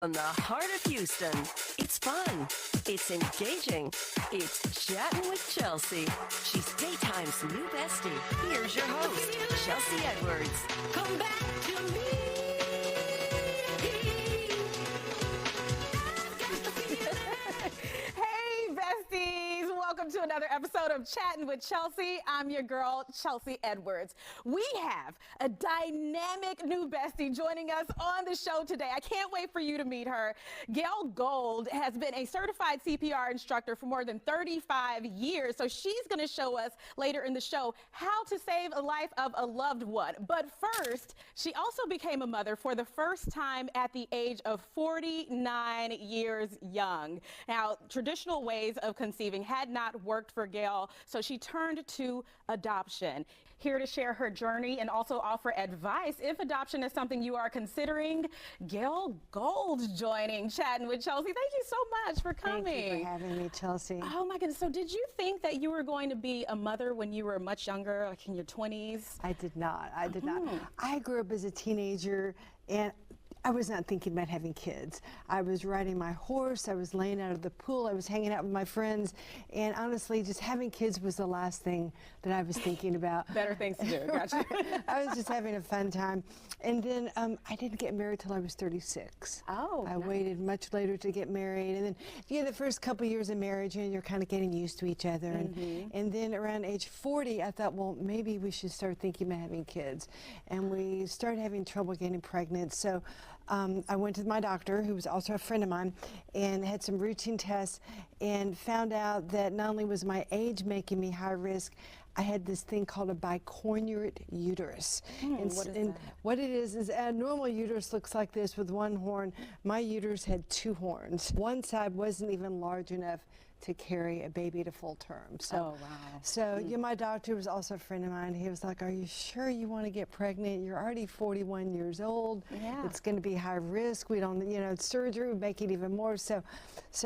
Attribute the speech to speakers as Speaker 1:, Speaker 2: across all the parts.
Speaker 1: From the heart of Houston, it's fun, it's engaging, it's Chattin' with Chelsea. She's daytime's new bestie. Here's your host, Chelsea Edwards. Come back to me.
Speaker 2: Hey, besties. Welcome to another episode of Chattin' with Chelsea. I'm your girl, Chelsea Edwards. We have a dynamic new bestie joining us on the show today. I can't wait for you to meet her. Gail Gould has been a certified CPR instructor for more than 35 years. So she's going to show us later in the show how to save a life of a loved one. But first, she also became a mother for the first time at the age of 49 years young. Now, traditional ways of conceiving had not worked for Gail, so she turned to adoption. Here to share her journey and also offer advice if adoption is something you are considering, Gail Gould joining Chattin' with Chelsea. Thank you so much for coming.
Speaker 3: Thank you for having me, Chelsea.
Speaker 2: Oh my goodness. So did you think that you were going to be a mother when you were much younger, like in your 20s?
Speaker 3: I did not. I did not. I grew up as a teenager and I was not thinking about having kids. I was riding my horse, I was laying out of the pool, I was hanging out with my friends, and honestly, just having kids was the last thing that I was thinking about.
Speaker 2: Better things to do, gotcha.
Speaker 3: I was just having a fun time. And then I didn't get married till I was 36.
Speaker 2: Oh,
Speaker 3: I
Speaker 2: nice.
Speaker 3: waited much later to get married. And then, the first couple years of marriage, you're kind of getting used to each other. And then around age 40, I thought, well, maybe we should start thinking about having kids. And we started having trouble getting pregnant. So I went to my doctor, who was also a friend of mine, and had some routine tests and found out that not only was my age making me high risk, I had this thing called a bicornuate uterus.
Speaker 2: What is that?
Speaker 3: What it is a normal uterus looks like this with one horn. My uterus had two horns. One side wasn't even large enough to carry a baby to full term. So,
Speaker 2: Oh, wow.
Speaker 3: So my doctor was also a friend of mine. He was like, "Are you sure you want to get pregnant? You're already 41 years old.
Speaker 2: Yeah.
Speaker 3: It's going to be high risk. We don't, surgery would make it even more." So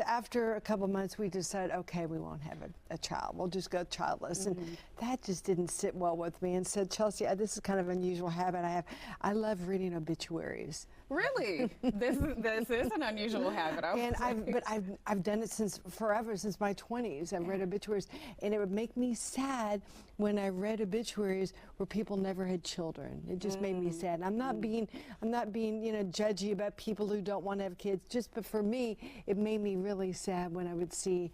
Speaker 3: after a couple months, we decided, okay, we won't have a child. We'll just go childless. And that just didn't sit well with me. And said, Chelsea, this is kind of an unusual habit I have. I love reading obituaries.
Speaker 2: Really? This is an unusual habit.
Speaker 3: And I've done it since forever, since my 20s. I've read obituaries, and it would make me sad when I read obituaries where people never had children. It just made me sad. I'm not being judgy about people who don't want to have kids. But for me, it made me really sad when I would see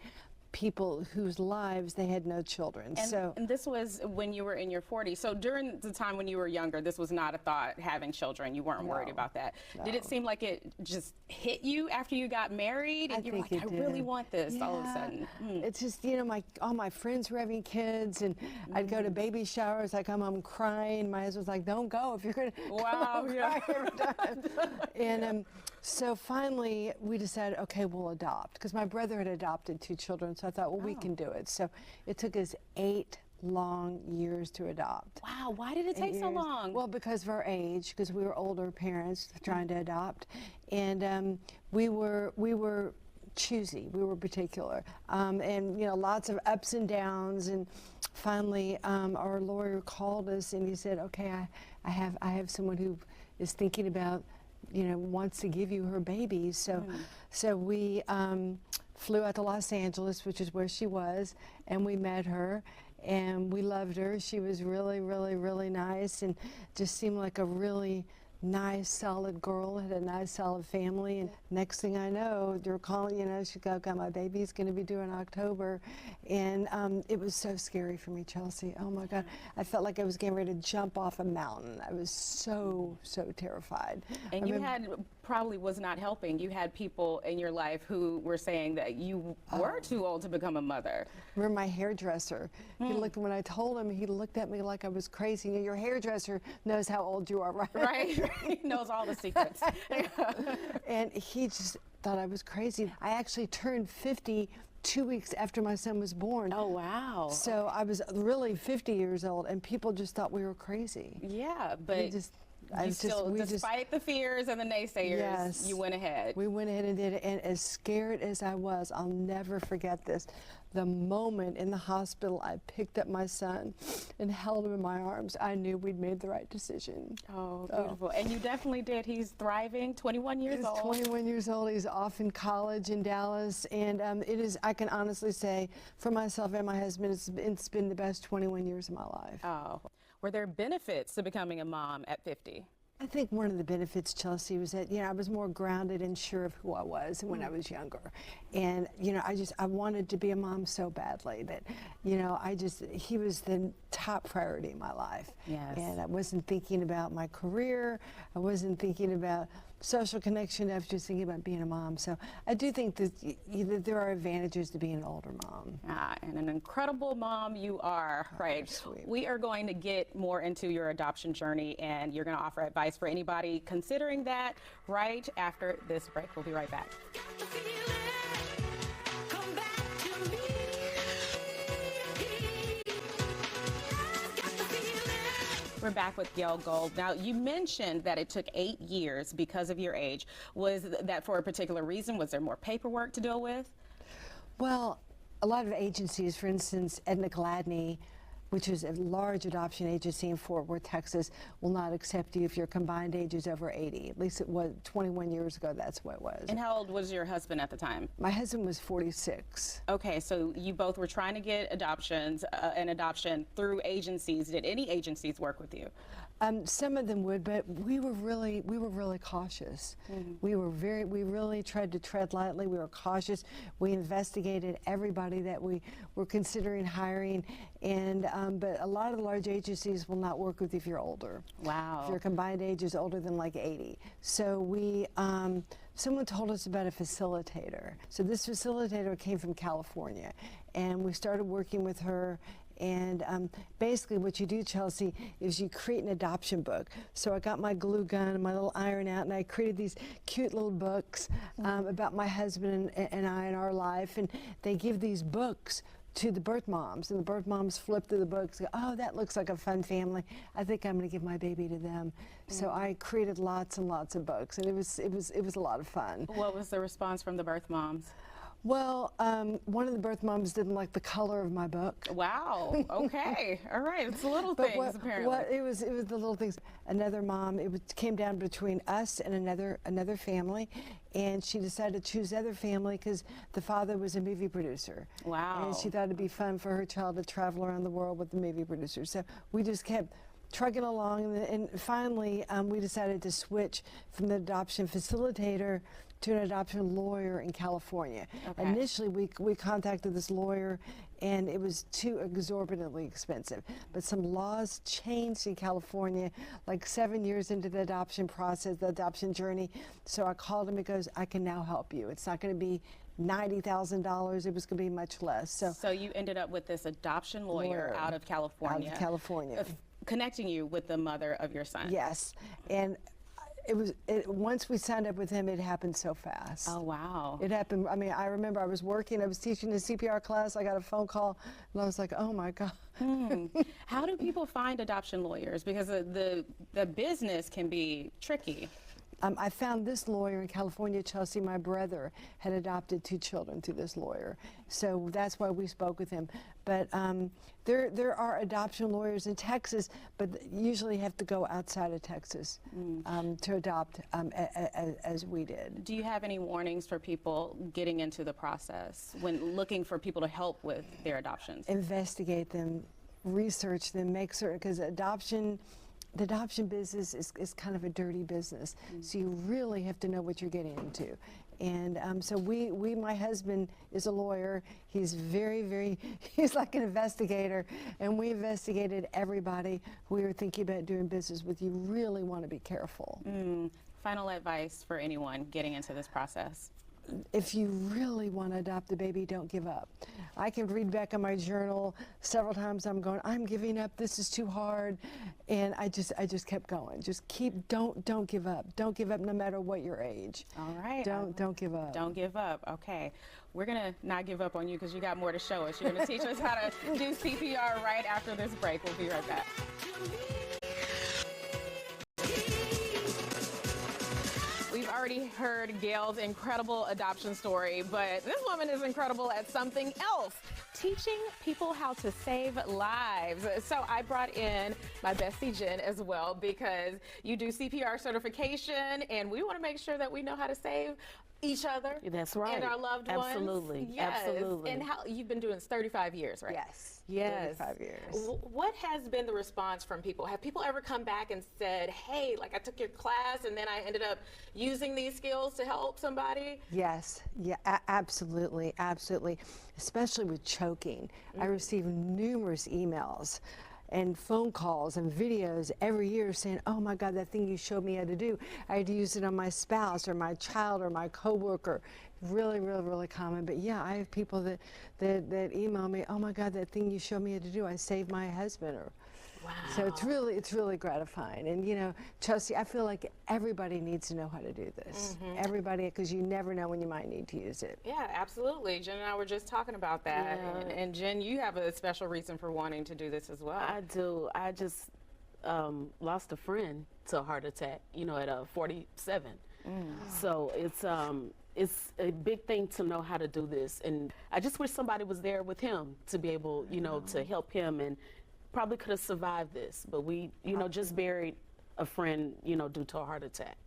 Speaker 3: people whose lives they had no children.
Speaker 2: And this was when you were in your 40s. So during the time when you were younger, this was not a thought, having children. You weren't worried about that.
Speaker 3: No.
Speaker 2: Did it seem like it just hit you after you got married? And you were like, I really want this all of a sudden.
Speaker 3: It's just, all my friends were having kids, and I'd go to baby showers, I come home crying. My husband's like, don't go if you're going to
Speaker 2: Wow, yeah.
Speaker 3: cry every time. And so finally we decided, okay, we'll adopt, because my brother had adopted 2 children. So I thought, well, we can do it. So it took us 8 long years to adopt.
Speaker 2: Wow, why did it take so long?
Speaker 3: Well, because of our age, because we were older parents trying to adopt, and we were choosy, we were particular, and lots of ups and downs. And finally, our lawyer called us and he said, okay, I have someone who is thinking about, wants to give you her baby. So we flew out to Los Angeles, which is where she was, and we met her, and we loved her. She was really, really, really nice, and just seemed like a really nice, solid girl, had a nice, solid family. And next thing I know, they're calling, she got my baby's going to be due in October. And it was so scary for me, Chelsea. Oh my God. I felt like I was getting ready to jump off a mountain. I was so terrified.
Speaker 2: And you had, probably was not helping. You had people in your life who were saying that you were too old to become a mother.
Speaker 3: Remember my hairdresser, when I told him, he looked at me like I was crazy. Your hairdresser knows how old you are, right?
Speaker 2: Right. He knows all the secrets.
Speaker 3: And he just thought I was crazy. I actually turned 50 2 weeks after my son was born.
Speaker 2: Oh, wow.
Speaker 3: So I was really 50 years old, and people just thought we were crazy.
Speaker 2: Yeah, but Despite the fears and the naysayers,
Speaker 3: yes,
Speaker 2: you went ahead.
Speaker 3: We went ahead and did it, and as scared as I was, I'll never forget this. The moment in the hospital I picked up my son and held him in my arms, I knew we'd made the right decision.
Speaker 2: Oh, beautiful. And you definitely did. He's thriving, 21 years old.
Speaker 3: He's 21 years old. He's off in college in Dallas, and it is, I can honestly say, for myself and my husband, it's been the best 21 years of my life.
Speaker 2: Oh. Were there benefits to becoming a mom at 50?
Speaker 3: I think one of the benefits, Chelsea, was that, I was more grounded and sure of who I was when I was younger. And, I wanted to be a mom so badly that, he was the top priority in my life.
Speaker 2: Yes.
Speaker 3: And I wasn't thinking about my career. I wasn't thinking about social connection. I was just thinking about being a mom. So I do think that there are advantages to being an older mom.
Speaker 2: And an incredible mom you are, right?
Speaker 3: Sweet.
Speaker 2: We are going to get more into your adoption journey, and you're going to offer advice for anybody considering that right after this break. We'll be right back. We're back with Gail Gould. Now, you mentioned that it took 8 years because of your age. Was that for a particular reason? Was there more paperwork to deal with?
Speaker 3: Well, a lot of agencies, for instance, Edna Gladney, which is a large adoption agency in Fort Worth, Texas, will not accept you if your combined age is over 80. At least it was 21 years ago, that's what it was.
Speaker 2: And how old was your husband at the time?
Speaker 3: My husband was 46.
Speaker 2: Okay, so you both were trying to get an adoption through agencies. Did any agencies work with you?
Speaker 3: Some of them would, but we were really cautious.
Speaker 2: Mm-hmm.
Speaker 3: We really tried to tread lightly. We were cautious. We investigated everybody that we were considering hiring, and but a lot of the large agencies will not work with you if you're older.
Speaker 2: Wow.
Speaker 3: If your combined age is older than like 80. So we, someone told us about a facilitator. So this facilitator came from California, and we started working with her. And basically what you do, Chelsea, is you create an adoption book. So I got my glue gun and my little iron out, and I created these cute little books about my husband and I and our life. And they give these books to the birth moms, and the birth moms flip through the books and go, oh, that looks like a fun family. I think I'm going to give my baby to them. So I created lots and lots of books, and it was a lot of fun.
Speaker 2: What was the response from the birth moms?
Speaker 3: Well, one of the birth moms didn't like the color of my book.
Speaker 2: Wow. Okay. All right. It's the little things, apparently.
Speaker 3: It was the little things. Another mom, came down between us and another family, and she decided to choose the other family because the father was a movie producer.
Speaker 2: Wow.
Speaker 3: And she thought it'd be fun for her child to travel around the world with the movie producer. So we just kept trucking along, and finally we decided to switch from the adoption facilitator to an adoption lawyer in California.
Speaker 2: Okay.
Speaker 3: Initially, we contacted this lawyer, and it was too exorbitantly expensive. But some laws changed in California, like 7 years into the adoption process, the adoption journey. So I called him, he goes, I can now help you. It's not going to be $90,000, it was going to be much less.
Speaker 2: So you ended up with this adoption lawyer out of California.
Speaker 3: Out of California.
Speaker 2: Connecting you with the mother of your son.
Speaker 3: Yes. And once we signed up with him, it happened so fast.
Speaker 2: Oh, wow.
Speaker 3: It happened. I mean, I remember I was working, I was teaching a CPR class, I got a phone call, and I was like, oh my God.
Speaker 2: How do people find adoption lawyers? Because the business can be tricky.
Speaker 3: I found this lawyer in California, Chelsea. My brother had adopted 2 children through this lawyer, so that's why we spoke with him. But there are adoption lawyers in Texas, but usually have to go outside of Texas to adopt, as we did.
Speaker 2: Do you have any warnings for people getting into the process when looking for people to help with their adoptions?
Speaker 3: Investigate them, research them, make certain, because the adoption business is kind of a dirty business, so you really have to know what you're getting into. And so my husband is a lawyer. He's he's like an investigator, and we investigated everybody who we were thinking about doing business with. You really want to be careful.
Speaker 2: Final advice for anyone getting into this process?
Speaker 3: If you really want to adopt a baby, don't give up. I can read back on my journal several times. I'm going, I'm giving up. This is too hard, and I just kept going. Just don't give up. Don't give up, no matter what your age.
Speaker 2: All right.
Speaker 3: Don't give up.
Speaker 2: Don't give up. Okay. We're gonna not give up on you because you got more to show us. You're gonna teach us how to do CPR right after this break. We'll be right back. already heard Gail's incredible adoption story, but this woman is incredible at something else, teaching people how to save lives. So I brought in my bestie Jen as well, because you do CPR certification, and we want to make sure that we know how to save each other.
Speaker 4: That's right.
Speaker 2: And our loved
Speaker 4: Absolutely.
Speaker 2: ones. Yes.
Speaker 4: Absolutely.
Speaker 2: And how you've been doing this 35 years, right?
Speaker 3: Yes.
Speaker 2: Yes.
Speaker 3: 35 years.
Speaker 2: What has been the response from people? Have people ever come back and said, hey, like I took your class and then I ended up using these skills to help somebody?
Speaker 3: Yes, yeah, absolutely, absolutely. Especially with choking. I receive numerous emails and phone calls and videos every year saying, oh my God, that thing you showed me how to do, I had to use it on my spouse or my child or my coworker. Really, really, really common. But yeah, I have people that email me, oh my God, that thing you showed me how to do, I saved my husband. Or,
Speaker 2: wow.
Speaker 3: So it's really gratifying. And you know, Chelsea, I feel like everybody needs to know how to do this. Everybody, because you never know when you might need to use it.
Speaker 2: Yeah, absolutely. Jen and I were just talking about that. And Jen, you have a special reason for wanting to do this as well.
Speaker 4: I do. I just lost a friend to a heart attack, you know, at 47. So it's a big thing to know how to do this. And I just wish somebody was there with him to be able, you know, to help him, and probably could have survived this. But we, you know, just buried a friend, you know, due to a heart attack.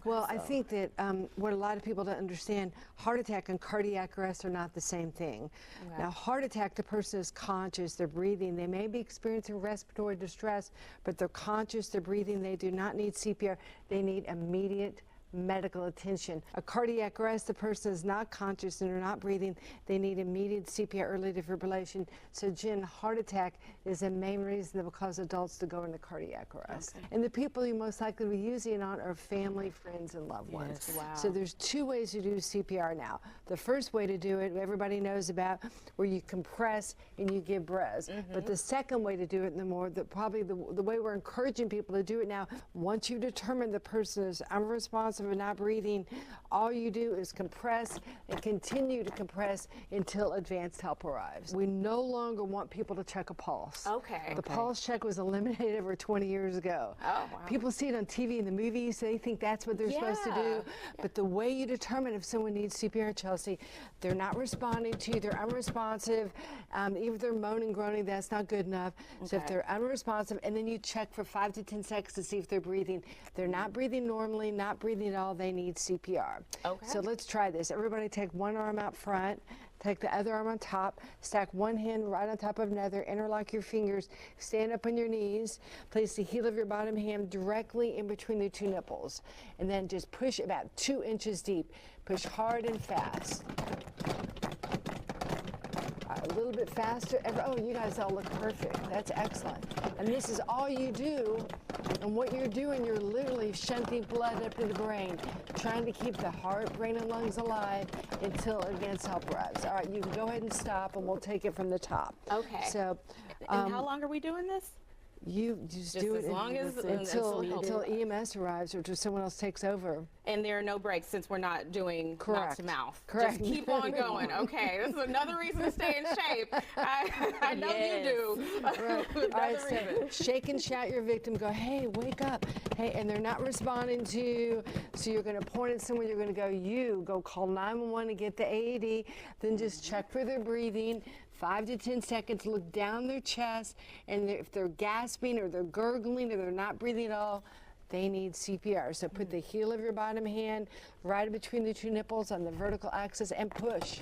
Speaker 3: Well, I think that what a lot of people don't understand, heart attack and cardiac arrest are not the same thing. Now, heart attack, the person is conscious, they're breathing, they may be experiencing respiratory distress, but they're conscious, they're breathing, they do not need CPR, they need immediate medical attention. A cardiac arrest, the person is not conscious and they're not breathing, they need immediate CPR, early defibrillation. So Jen, heart attack is the main reason that will cause adults to go into cardiac arrest. And the people you most likely to be using it on are family, friends, and loved ones.
Speaker 2: Wow.
Speaker 3: So there's two ways to do CPR now. The first way to do it, everybody knows about, where you compress and you give breaths. But the second way to do it, probably the way we're encouraging people to do it now, once you determine the person is unresponsive and not breathing, all you do is compress and continue to compress until advanced help arrives. We no longer want people to check a pulse.
Speaker 2: Okay.
Speaker 3: The pulse check was eliminated over 20 years ago.
Speaker 2: Oh, wow.
Speaker 3: People see it on TV and the movies, they think that's what they're supposed to do. But the way you determine if someone needs CPR, Chelsea, they're not responding to you, they're unresponsive, even if they're moaning, groaning, that's not good enough. So if they're unresponsive, and then you check for 5 to 10 seconds to see if they're breathing. They're not breathing normally, not breathing at all, they need CPR.
Speaker 2: Okay.
Speaker 3: So let's try this. Everybody take one arm out front, take the other arm on top, stack one hand right on top of another, interlock your fingers, stand up on your knees, place the heel of your bottom hand directly in between the two nipples, and then just push about 2 inches deep. Push hard and fast. A little bit faster. Oh, you guys all look perfect. That's excellent. And this is all you do. And what you're doing, you're literally shunting blood up to the brain, trying to keep the heart, brain, and lungs alive until advanced help arrives. All right, you can go ahead and stop, and we'll take it from the top.
Speaker 2: Okay.
Speaker 3: So,
Speaker 2: and how long are we doing this?
Speaker 3: You just do
Speaker 2: as
Speaker 3: it
Speaker 2: long as
Speaker 3: until EMS arrives or until someone else takes over.
Speaker 2: And there are no breaks since we're not doing mouth to mouth.
Speaker 3: Correct.
Speaker 2: Just keep on going. Okay, this is another reason to stay in shape. I know you do.
Speaker 3: Right. All right, so shake and shout your victim. Go, hey, wake up. Hey, and they're not responding to you. So you're going to point at someone. You're going to go call 911 to get the AED. Then just check for their breathing. 5 to 10 seconds, look down their chest, and if they're gasping or they're gurgling or they're not breathing at all, they need CPR. So put the heel of your bottom hand right between the two nipples on the vertical axis and push.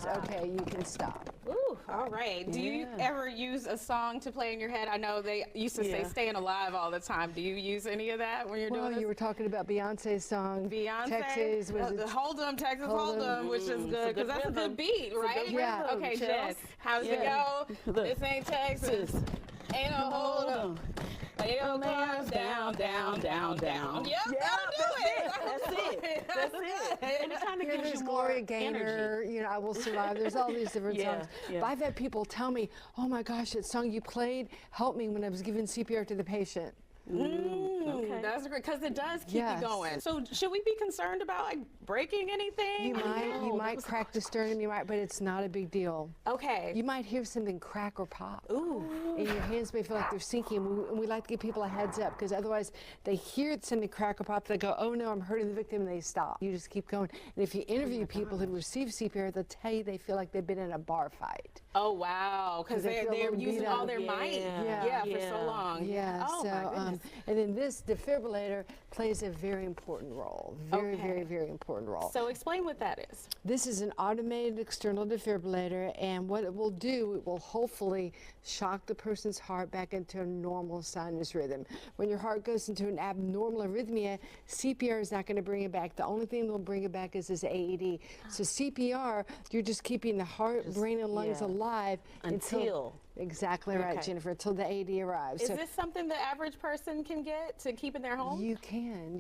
Speaker 3: Okay, you can stop.
Speaker 2: Ooh, all right. Do you ever use a song to play in your head? I know they used to say staying alive all the time. Do you use any of that when you're doing this?
Speaker 3: Well, you were talking about Beyonce's song.
Speaker 2: Beyonce?
Speaker 3: Texas.
Speaker 2: Hold 'em, Texas Hold'em, which is good, because that's a good beat, right?
Speaker 3: Yeah.
Speaker 2: Okay, Jen, how's it go? This ain't Texas. Ain't no Hold'em. Lay your cards down, down, down, down. Yep, that'll do it.
Speaker 4: That's it. And it kind of gives
Speaker 3: There's
Speaker 4: you more
Speaker 3: Gloria Gaynor,
Speaker 4: energy.
Speaker 3: you know, I Will Survive. There's all these different songs. But I've had people tell me, oh my gosh, that song you played helped me when I was giving CPR to the patient.
Speaker 4: Okay.
Speaker 2: That's great, because it does keep
Speaker 3: Yes.
Speaker 2: you going. So should we be concerned about like breaking anything?
Speaker 3: You might crack the sternum, but it's not a big deal.
Speaker 2: Okay.
Speaker 3: You might hear something crack or pop.
Speaker 2: Ooh.
Speaker 3: And your hands may feel like they're sinking. And we like to give people a heads up, because otherwise they hear something crack or pop, they go, oh no, I'm hurting the victim, and they stop. You just keep going. And if you interview people who receive CPR, they'll tell you they feel like they've been in a bar fight.
Speaker 2: Oh wow, because
Speaker 3: they feel a
Speaker 2: they're
Speaker 3: little
Speaker 2: using
Speaker 3: beat
Speaker 2: all
Speaker 3: up.
Speaker 2: their might.
Speaker 3: Yeah.
Speaker 2: For so long.
Speaker 3: Yeah,
Speaker 2: Oh my goodness.
Speaker 3: and then this defibrillator plays a very important role. Very important role.
Speaker 2: So explain what that is.
Speaker 3: This is an automated external defibrillator, and what it will do, it will hopefully shock the person's heart back into a normal sinus rhythm. When your heart goes into an abnormal arrhythmia, CPR is not going to bring it back. The only thing that will bring it back is this AED. So CPR, you're just keeping the heart, brain, and lungs alive
Speaker 4: Until.
Speaker 3: Exactly right, Jennifer, until the AED arrives.
Speaker 2: Is this something the average person can get to keep in their home?
Speaker 3: You can.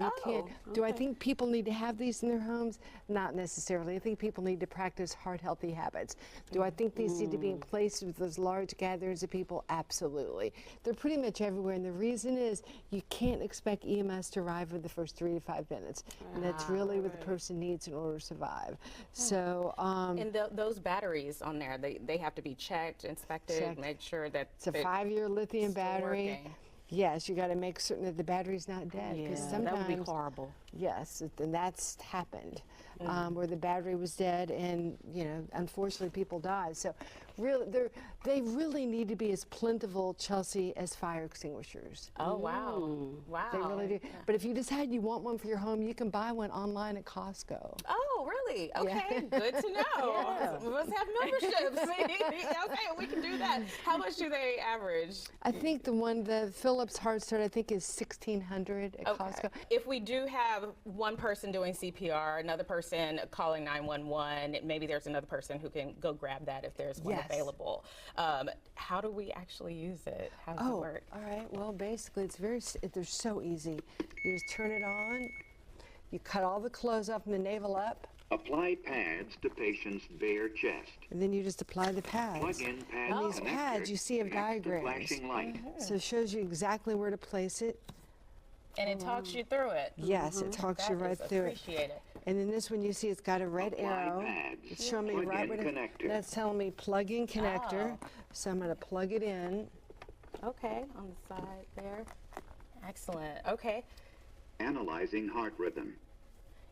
Speaker 3: Do I think people need to have these in their homes? Not necessarily. I think people need to practice heart healthy habits. Do I think these need to be in place with those large gatherings of people? Absolutely. They're pretty much everywhere, and the reason is you can't expect EMS to arrive in the first 3 to 5 minutes, and that's really what the person needs in order to survive. So,
Speaker 2: and those batteries on there, they have to be checked, inspected, make sure that
Speaker 3: it's a 5-year lithium battery.
Speaker 2: working.
Speaker 3: Yes, you got to make certain that the battery's not dead, because sometimes
Speaker 4: that would be horrible.
Speaker 3: Yes, and that's happened, where the battery was dead, and unfortunately people died. So, really, they really need to be as plentiful, Chelsea, as fire extinguishers.
Speaker 2: Oh wow, wow.
Speaker 3: They really do. But if you decide you want one for your home, you can buy one online at Costco.
Speaker 2: Oh really? Okay, good to know. We must have memberships. Okay, we can do that. How much do they average?
Speaker 3: I think the Philips Heart Start, I think, is $1,600 at Costco.
Speaker 2: If we do have one person doing CPR, another person calling 911, maybe there's another person who can go grab that if there's one available. How do we actually use it? How does it work?
Speaker 3: All right. Well, basically, they're so easy. You just turn it on. You cut all the clothes up from the navel up.
Speaker 5: Apply pads to patient's bare chest.
Speaker 3: And then you just apply the pads.
Speaker 5: Plug in pad
Speaker 3: And these pads, you see, have
Speaker 5: connect to
Speaker 3: diagrams.
Speaker 5: flashing light.
Speaker 3: So it shows you exactly where to place it.
Speaker 2: And it talks you through it.
Speaker 3: Yes, it talks you right through it.
Speaker 2: Appreciate it.
Speaker 3: And then this one, you see, it's got a red
Speaker 5: Apply
Speaker 3: arrow.
Speaker 5: pads.
Speaker 3: It's showing me
Speaker 5: Plug
Speaker 3: right
Speaker 5: in
Speaker 3: where to.
Speaker 5: connector.
Speaker 3: That's telling me plug-in connector. So I'm going to plug it in.
Speaker 2: Okay, on the side there. Excellent. Okay.
Speaker 5: Analyzing heart rhythm.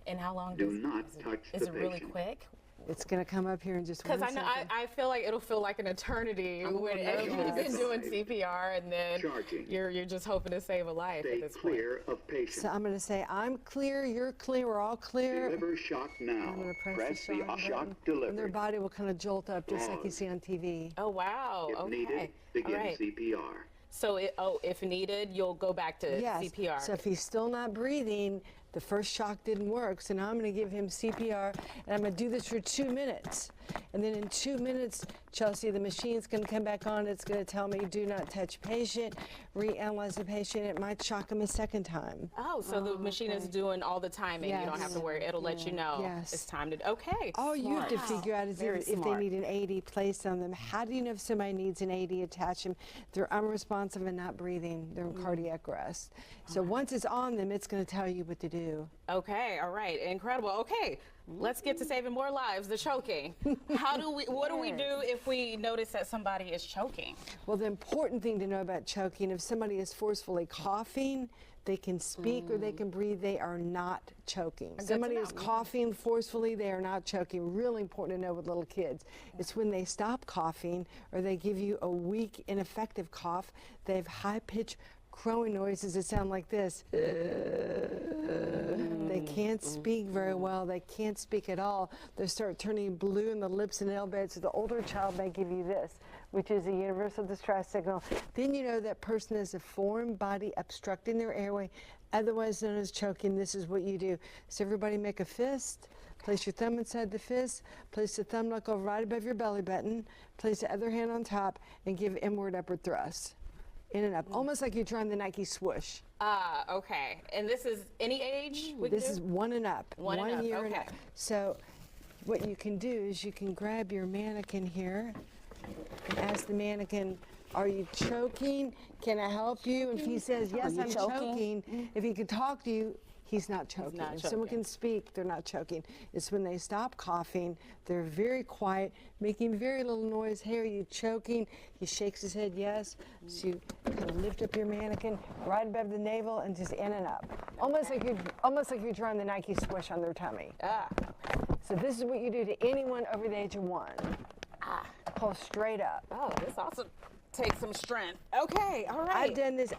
Speaker 2: And how long
Speaker 5: Do
Speaker 2: does
Speaker 5: not touch
Speaker 2: is
Speaker 5: the
Speaker 2: it really
Speaker 5: patient.
Speaker 2: quick?
Speaker 3: It's going to come up here in just one
Speaker 2: Because
Speaker 3: second.
Speaker 2: I feel like it'll feel like an eternity when you've been doing CPR, and then
Speaker 5: Charging.
Speaker 2: you're just hoping to save a life
Speaker 5: Stay
Speaker 2: at this point.
Speaker 5: clear of patient.
Speaker 3: So I'm going to say, I'm clear, you're clear, we're all clear.
Speaker 5: Deliver shock now.
Speaker 3: I'm going to press
Speaker 5: the
Speaker 3: the shock
Speaker 5: shock
Speaker 3: button, and their
Speaker 5: delivered.
Speaker 3: body will kind of jolt up just like you
Speaker 5: Pause.
Speaker 3: see on TV.
Speaker 2: Oh wow.
Speaker 5: If
Speaker 2: Okay.
Speaker 5: needed, begin
Speaker 2: All right.
Speaker 5: CPR.
Speaker 2: So if needed, you'll go back to
Speaker 3: Yes.
Speaker 2: CPR.
Speaker 3: So if he's still not breathing, the first shock didn't work. So now I'm going to give him CPR, and I'm going to do this for 2 minutes. And then in 2 minutes, Chelsea, the machine's going to come back on. It's going to tell me, do not touch patient, reanalyze the patient. It might shock him a second time.
Speaker 2: Oh, so the machine is doing all the timing. You don't have to worry. It'll let you know it's time to. Okay.
Speaker 3: All you have to figure out is if they
Speaker 2: smart.
Speaker 3: need an AED placed on them. How do you know if somebody needs an AED attached to them? They're unresponsive and not breathing. They're in cardiac arrest. So once it's on them, it's going to tell you what to do.
Speaker 2: Okay. All right. Incredible. Okay. Let's get to saving more lives. The choking. What do we do if we notice that somebody is choking?
Speaker 3: Well, the important thing to know about choking, if somebody is forcefully coughing, they can speak or they can breathe, they are not choking. Somebody is coughing forcefully, they are not choking. Really important to know with little kids. It's when they stop coughing or they give you a weak, ineffective cough, they have high-pitched crowing noises that sound like this. They can't speak very well. They can't speak at all. They start turning blue in the lips and elbows. So the older child may give you this, which is a universal distress signal. Then you know that person has a foreign body obstructing their airway, otherwise known as choking. This is what you do. So everybody make a fist. Place your thumb inside the fist. Place the thumb knuckle right above your belly button. Place the other hand on top and give inward upward thrust. In and up, almost like you're trying the Nike swoosh.
Speaker 2: Okay. And this is any age?
Speaker 3: This is 1 and up.
Speaker 2: One and up,
Speaker 3: year and
Speaker 2: okay.
Speaker 3: up. So what you can do is you can grab your mannequin here and ask the mannequin Are you choking? Can I help you? And if he says, yes, I'm choking, if he can talk to you, he's not choking.
Speaker 2: not
Speaker 3: If someone
Speaker 2: choking.
Speaker 3: can speak, they're not choking. It's when they stop coughing, they're very quiet, making very little noise. Hey, are you choking? He shakes his head, yes. So you kind of lift up your mannequin right above the navel and just in and up. Almost like you're drawing the Nike swoosh on their tummy. So this is what you do to anyone over the age of 1. Pull straight up.
Speaker 2: Oh, this also takes some strength. Okay, all right.
Speaker 3: I've done this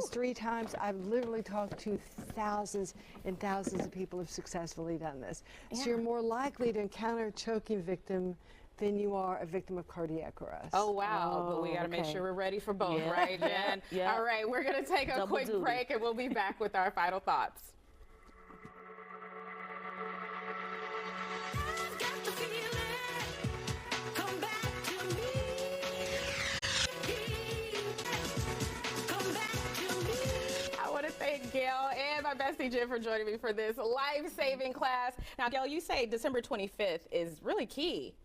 Speaker 3: 3 times. I've literally talked to thousands and thousands of people who've successfully done this. So you're more likely to encounter a choking victim than you are a victim of cardiac arrest.
Speaker 2: Oh, wow. But we got to make sure we're ready for both, right, Jen?
Speaker 4: Yeah.
Speaker 2: All right, we're going to take a
Speaker 4: Double
Speaker 2: quick
Speaker 4: duty.
Speaker 2: break, and we'll be back with our final thoughts. I want to thank Gail and my bestie Jen for joining me for this life-saving class. Now, Gail, you say December 25th is really key.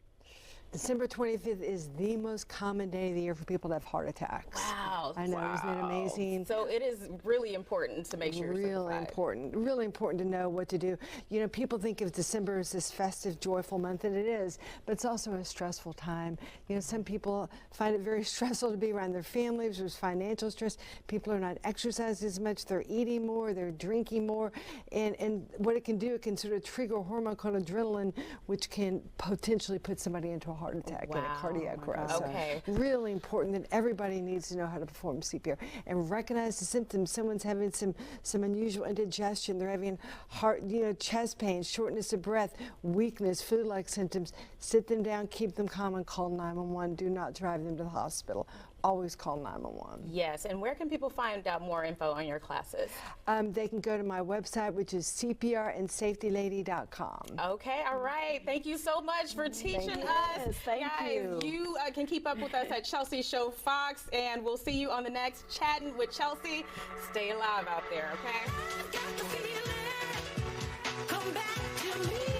Speaker 3: December 25th is the most common day of the year for people to have heart attacks.
Speaker 2: Wow.
Speaker 3: I know, isn't it amazing?
Speaker 2: So it is really important to make sure you're certified.
Speaker 3: Really important to know what to do. You know, people think of December as this festive, joyful month, and it is, but it's also a stressful time. You know, some people find it very stressful to be around their families. There's financial stress. People are not exercising as much. They're eating more. They're drinking more. And what it can do, it can sort of trigger a hormone called adrenaline, which can potentially put somebody into a heart attack and a cardiac arrest.
Speaker 2: Okay.
Speaker 3: So really important that everybody needs to know how to perform CPR and recognize the symptoms. Someone's having some unusual indigestion. They're having heart, chest pain, shortness of breath, weakness, flu-like symptoms. Sit them down, keep them calm, and call 911. Do not drive them to the hospital. Always call 911.
Speaker 2: Yes, and where can people find out more info on your classes?
Speaker 3: They can go to my website, which is cprsafetylady.com.
Speaker 2: Okay, all right. Thank you so much for teaching us.
Speaker 4: Thank
Speaker 2: Guys, you can keep up with us at Chelsea Show Fox, and we'll see you on the next Chatting with Chelsea. Stay alive out there, okay?
Speaker 1: Got the feeling, come back to me.